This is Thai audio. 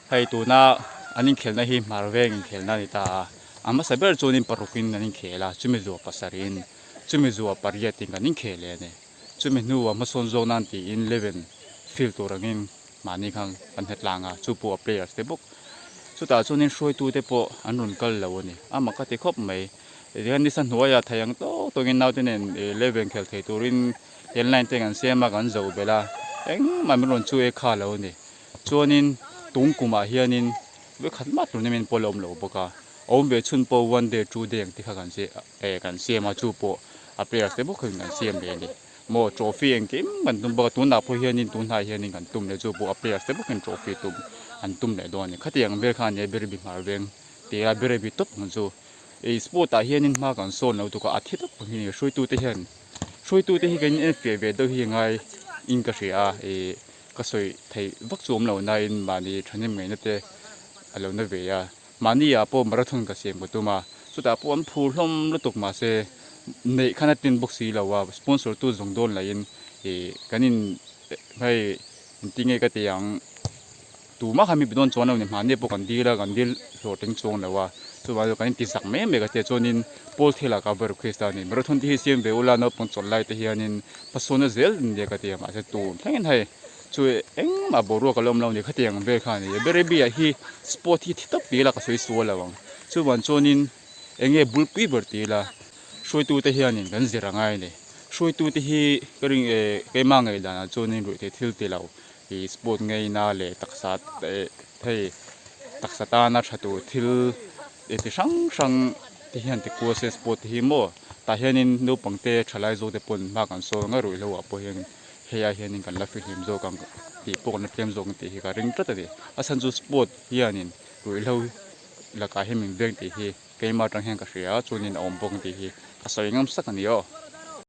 ให้ตัวน่าอันนี้เขียนนะฮิมาร์เวงเขียนนะนี่ตาอามาเสเบอร์โจนินปรุกินนั่นเขียนละจุมิจัวปัสรินจุมิจัวปริยติงกันนี่เขียนเลยเนี่ยจุมินัวมาส่วนโจนันตีอินเลเวนฟิลตัวรังมานี่ข้างอันเฮตลางอ่ะจูปัวเพลย์สเตบุกสุดท้ายโจนินช่วยตัวเตปอันรุนกัลแล้วนี่มาก็ติคบไม่เรื่องนี้สันหัวยาทายังโตตัวเงินเอาที่เนี่ยเลเวนเขียนเทตัวรินเฮลไลน์เต็งกันเสียมากันจะอุเบล่ามันรุนช่วยข้าแล้วนี่โจนินตุงกุมาเฮียนินเวขัดมาตัวนี้มันปลอมแล้วปะกะเอาเวชุนปวันเดจูเดงที่ข้ากันเสียมาจูปอเปรียบเสบุกขึ้นกันเสียมเลยนี่โมโทรฟี่เองกิมมันตุนบอกตุนดาพเฮียนินตุนไทยเฮียนินกันตุ่มเลยจูปอเปรียบเสบุกขึ้นโทรฟี่ตุ่มอันตุ่มเลยด้วยนี่ขัดยังเบลคานเนี่ยเบรบิมาเวงเตียเบรบิตุกมันจูสปอร์ตเฮียนินมากันโซนแล้วตัวก็อาทิตย์ตุกนี่ช่วยตัวเฮียนช่วยตัวเฮียกันเอฟเวดเฮียงไงอินก็เสียก็สวยไทยวักซูมเหล่านั้นมานี่ทันยังไงนั่นเองเราเนี่ยเวียมานี่อ่ะพอมาราธอนก็เสียงประตูมาสุดท้ายพออันพูดล้มลุตุกมาเสในขณะที่บ็อกซี่เราว่าสปอนเซอร์ตัวจงโดนอะไรกันนี่ให้จริงๆก็เตียงตัวมาขมิบโดนจวนเราเนี่ยมาเนี่ยพวกกันดีแล้วกันดีโหลดถึงจงแล้วว่าสุดท้ายกันนี่ติดสักไม่ก็เตะจนนี่โพลที่เราก็บริคุยสานนี่มาราธอนที่เสียงเบลล์เราปนจนไล่ที่เฮียนี่พัศนเซลเนี่ยก็เตียงมาเสตัวทั้งนั้นให้ช่วยมาบรัวกับลมเราเนี่ยเขาเตียงเบลคานี่เบรบีอ่ะที่สปอร์ตที่ทับปีละก็สวยสวยแล้ววังช่วยวันจนนี่บุลปีบร์ตีละช่วยตัวที่เฮียนี่กันเสียงง่ายเลยช่วยตัวที่ก็เรื่องเกี่ยมังไงล่ะนะจนนี่รู้ที่ทิลที่เราสปอร์ตไงน่าเลยตักษะที่ตักษะตานาชัดตัวทิลที่ช่างที่เฮียนที่กัวเซสปอร์ตที่โม่แต่เฮียนี่ดูปังเตะฉลายโจที่ปนมากันโซ่งั้นรู้แล้วว่าพอเฮียนเฮียนี่กันลับฟิล์มโจกันที่พวกนักเตะโจกันที่ก็เรื่องตัดเลยอาศัยจูสปอร์ตเฮียนี่รู้แล้วแล้วก็เห็นมันเรื่องที่เกี่ยมาตั้งแห่งกระเสียจนนี่อมปงที่ก็สวยงามสักนิด